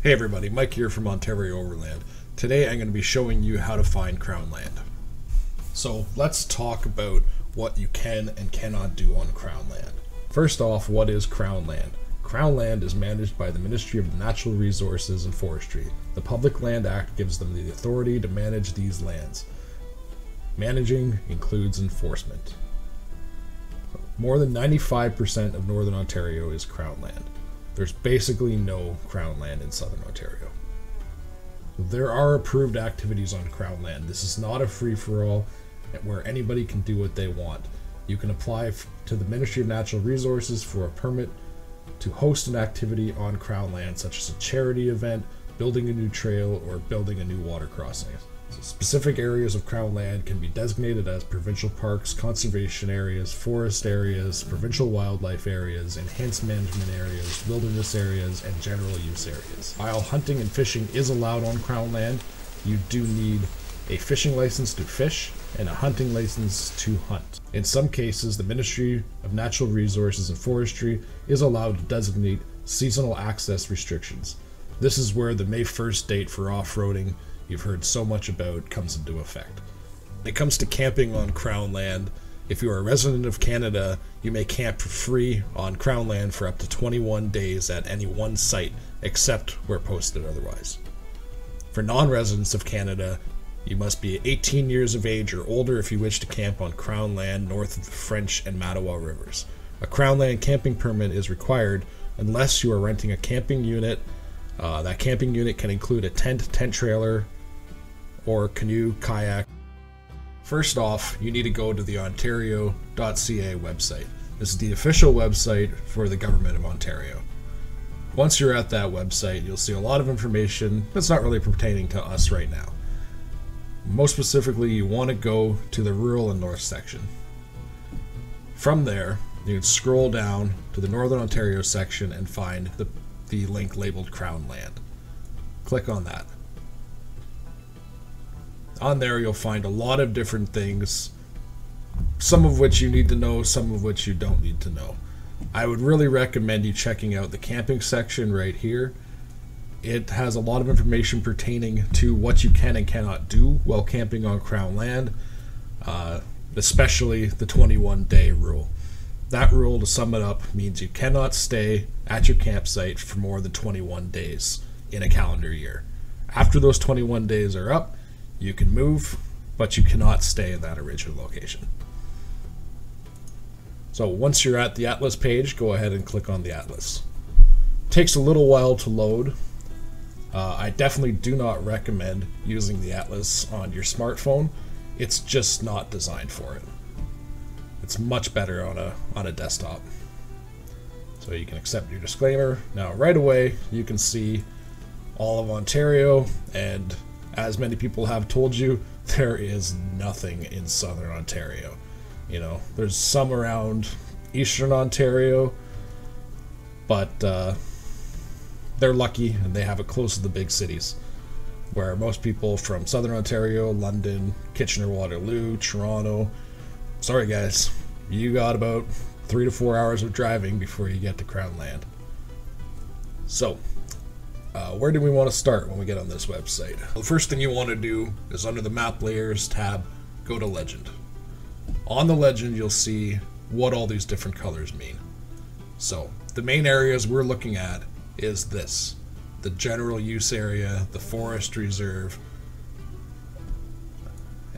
Hey everybody, Mike here from Ontario Overland. Today I'm going to be showing you how to find Crown land. So let's talk about what you can and cannot do on Crown land. First off, what is Crown land? Crown land is managed by the Ministry of Natural Resources and Forestry. The Public Land Act gives them the authority to manage these lands. Managing includes enforcement. More than 95% of Northern Ontario is Crown land. There's basically no Crown land in Southern Ontario. There are approved activities on Crown land. This is not a free-for-all where anybody can do what they want. You can apply to the Ministry of Natural Resources for a permit to host an activity on Crown land, such as a charity event, building a new trail, or building a new water crossing. So specific areas of Crown land can be designated as provincial parks, conservation areas, forest areas, provincial wildlife areas, enhanced management areas, wilderness areas, and general use areas. While hunting and fishing is allowed on Crown land, you do need a fishing license to fish and a hunting license to hunt. In some cases, the Ministry of Natural Resources and Forestry is allowed to designate seasonal access restrictions. This is where the May 1st date for off-roading you've heard so much about comes into effect. When it comes to camping on Crown land, if you are a resident of Canada, you may camp for free on Crown land for up to 21 days at any one site, except where posted otherwise. For non-residents of Canada, you must be 18 years of age or older if you wish to camp on Crown land north of the French and Mattawa rivers. A Crown land camping permit is required unless you are renting a camping unit. That camping unit can include a tent trailer, or canoe, kayak. First off, you need to go to the ontario.ca website. This is the official website for the Government of Ontario. Once you're at that website, you'll see a lot of information that's not really pertaining to us right now. Most specifically, you want to go to the rural and north section. From there, you can scroll down to the Northern Ontario section and find the link labeled Crown land. Click on that. On there you'll find a lot of different things, some of which you need to know, some of which you don't need to know. I would really recommend you checking out the camping section right here. It has a lot of information pertaining to what you can and cannot do while camping on Crown land, especially the 21-day rule. That rule, to sum it up, means you cannot stay at your campsite for more than 21 days in a calendar year. After those 21 days are up, you can move, but you cannot stay in that original location. So once you're at the Atlas page, go ahead and click on the Atlas. It takes a little while to load. I definitely do not recommend using the Atlas on your smartphone. It's just not designed for it. It's much better on a desktop. So you can accept your disclaimer. Now right away you can see all of Ontario, and as many people have told you, there is nothing in Southern Ontario. You know, there's some around Eastern Ontario, but they're lucky and they have it close to the big cities, where most people from Southern Ontario, London, Kitchener-Waterloo, Toronto, sorry guys, you got about 3 to 4 hours of driving before you get to Crown land. So, where do we want to start when we get on this website? The first thing you want to do is under the Map Layers tab, go to Legend. On the Legend, you'll see what all these different colors mean. So, the main areas we're looking at is this: the general use area, the forest reserve,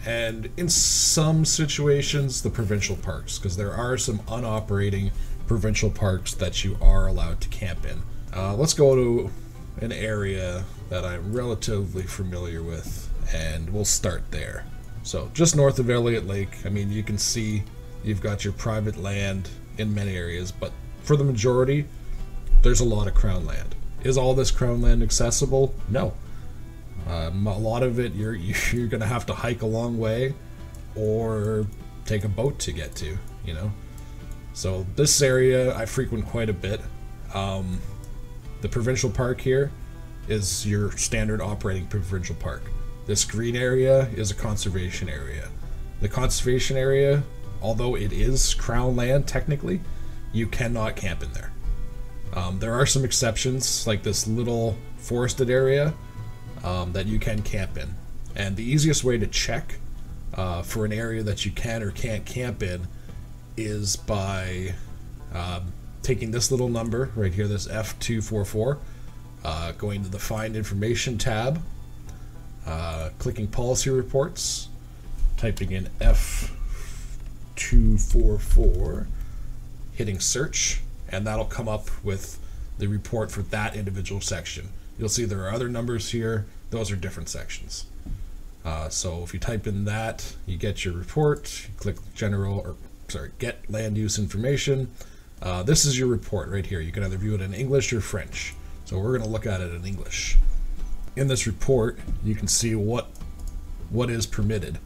and in some situations, the provincial parks, because there are some unoperating provincial parks that you are allowed to camp in. Let's go to an area that I'm relatively familiar with, and we'll start there. So just north of Elliott Lake, I mean, you can see you've got your private land in many areas, but for the majority, there's a lot of Crown land. Is all this Crown land accessible? No. A lot of it you're gonna have to hike a long way or take a boat to get to, you know. So this area I frequent quite a bit. The provincial park here is your standard operating provincial park. This green area is a conservation area. The conservation area, although it is Crown land technically, you cannot camp in there. There are some exceptions, like this little forested area that you can camp in. And the easiest way to check for an area that you can or can't camp in is by taking this little number right here, this F244, going to the Find Information tab, clicking Policy Reports, typing in F244, hitting Search, and that'll come up with the report for that individual section. You'll see there are other numbers here. Those are different sections. So if you type in that, you get your report. You click Get Land Use Information. This is your report right here. You can either view it in English or French. So we're going to look at it in English. In this report, you can see what is permitted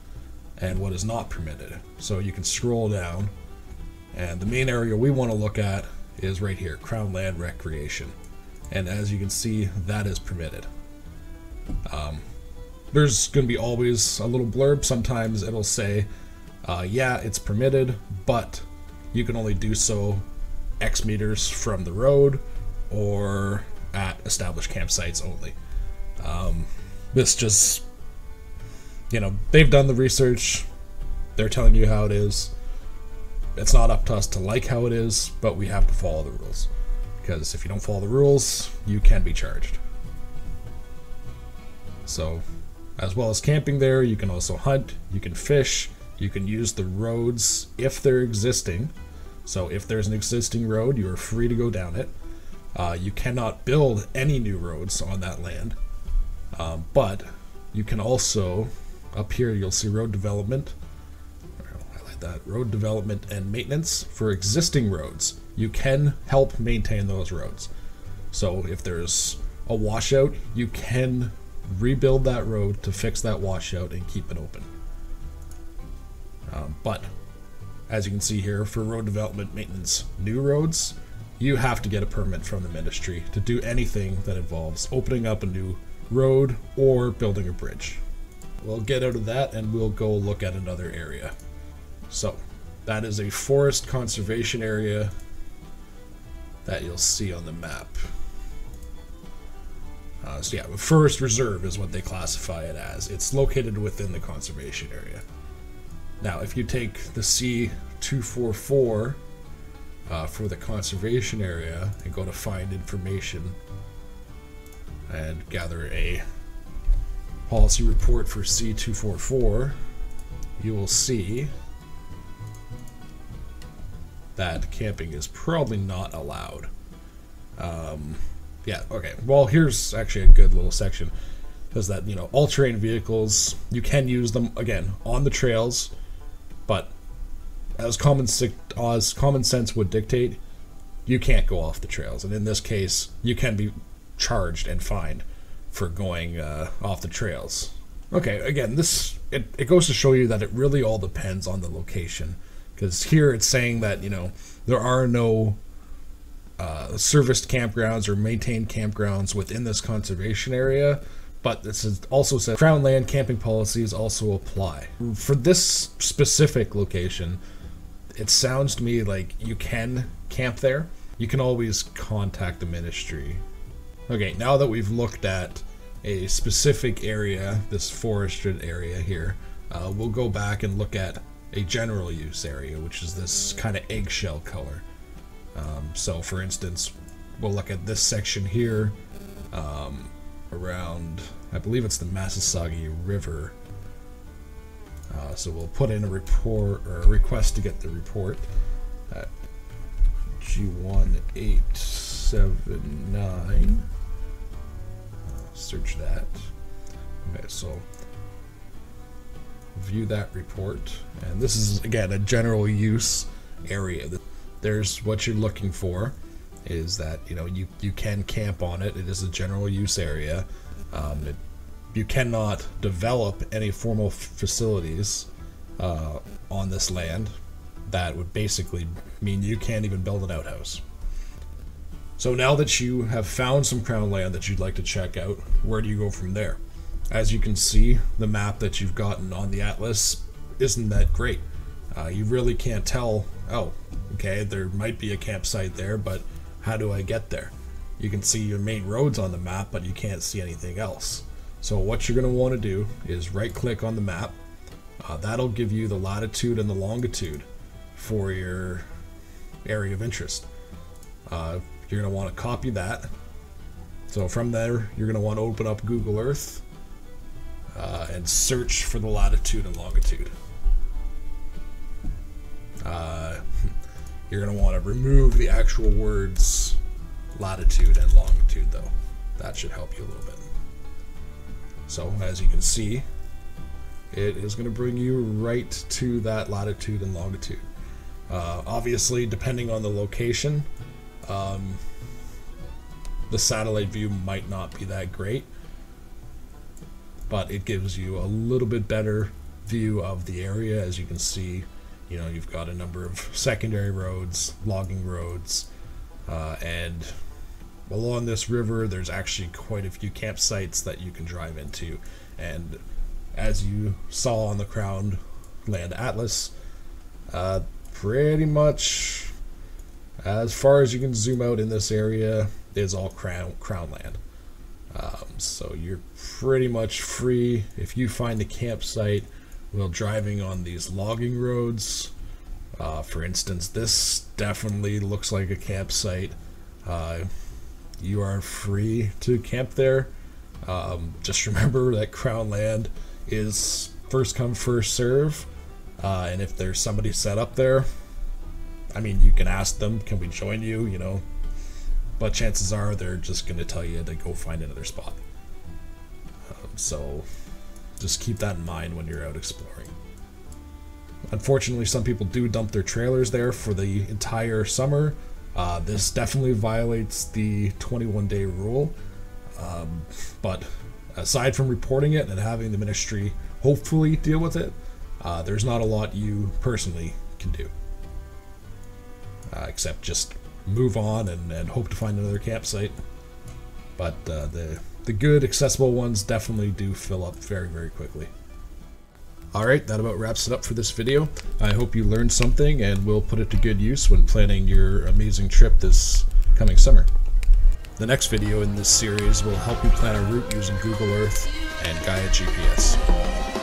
and what is not permitted. So you can scroll down, and the main area we want to look at is right here, Crown Land Recreation. And as you can see, that is permitted. There's going to be always a little blurb. Sometimes it'll say, yeah, it's permitted, but you can only do so X meters from the road or at established campsites only. This just, they've done the research. They're telling you how it is. It's not up to us to like how it is, but we have to follow the rules. Because if you don't follow the rules, you can be charged. So, as well as camping there, you can also hunt, you can fish, you can use the roads if they're existing. So if there's an existing road, you are free to go down it. You cannot build any new roads on that land. But you can also, up here you'll see road development. I'll highlight that, road development and maintenance for existing roads. You can help maintain those roads. So if there's a washout, you can rebuild that road to fix that washout and keep it open. But as you can see here, for road development, maintenance, new roads, you have to get a permit from the ministry to do anything that involves opening up a new road or building a bridge. We'll get out of that and we'll go look at another area. So that is a forest conservation area that you'll see on the map. So yeah, forest reserve is what they classify it as. It's located within the conservation area. Now, if you take the C244 for the conservation area and go to Find Information and gather a policy report for C244, you will see that camping is probably not allowed. Yeah, okay. Well, here's actually a good little section. Because that, all-terrain vehicles, you can use them, again, on the trails, but as common sense would dictate, you can't go off the trails. And in this case, you can be charged and fined for going off the trails. Okay, again, it goes to show you that it really all depends on the location. Because here it's saying that, there are no serviced campgrounds or maintained campgrounds within this conservation area, but this is also says Crown land camping policies also apply. For this specific location, it sounds to me like you can camp there. You can always contact the ministry. Okay, now that we've looked at a specific area, this forested area here, we'll go back and look at a general use area, which is this kind of eggshell color. So for instance, we'll look at this section here around, I believe it's the Massasauga River. So we'll put in a report or a request to get the report at G1879. Search that. Okay, so view that report, and this is again a general use area. There's what you're looking for is that you can camp on it. It is a general use area. You cannot develop any formal facilities on this land. That would basically mean you can't even build an outhouse. So now that you have found some crown land that you'd like to check out, where do you go from there? As you can see, the map that you've gotten on the atlas isn't that great. You really can't tell, oh, okay, there might be a campsite there, but how do I get there? You can see your main roads on the map, but you can't see anything else. So what you're going to want to do is right click on the map. That'll give you the latitude and the longitude for your area of interest. You're going to want to copy that. So from there, you're going to want to open up Google Earth and search for the latitude and longitude. You're going to want to remove the actual words latitude and longitude though. That should help you a little bit. So as you can see, it is going to bring you right to that latitude and longitude. Obviously, depending on the location, the satellite view might not be that great, but it gives you a little bit better view of the area. As you can see, you know, you've got a number of secondary roads, logging roads, and along this river there's actually quite a few campsites that you can drive into. And as you saw on the Crown Land Atlas, pretty much as far as you can zoom out in this area is all crown land. So you're pretty much free if you find a campsite while driving on these logging roads. For instance, this definitely looks like a campsite. You are free to camp there. Just remember that Crown Land is first come first serve, and if there's somebody set up there, I mean, you can ask them, can we join you, you know, but chances are they're just going to tell you to go find another spot. So just keep that in mind when you're out exploring. Unfortunately, some people do dump their trailers there for the entire summer. This definitely violates the 21-day rule, but aside from reporting it and having the ministry hopefully deal with it, there's not a lot you personally can do, except just move on and hope to find another campsite. But the good accessible ones definitely do fill up very, very quickly. Alright, that about wraps it up for this video. I hope you learned something and will put it to good use when planning your amazing trip this coming summer. The next video in this series will help you plan a route using Google Earth and Gaia GPS.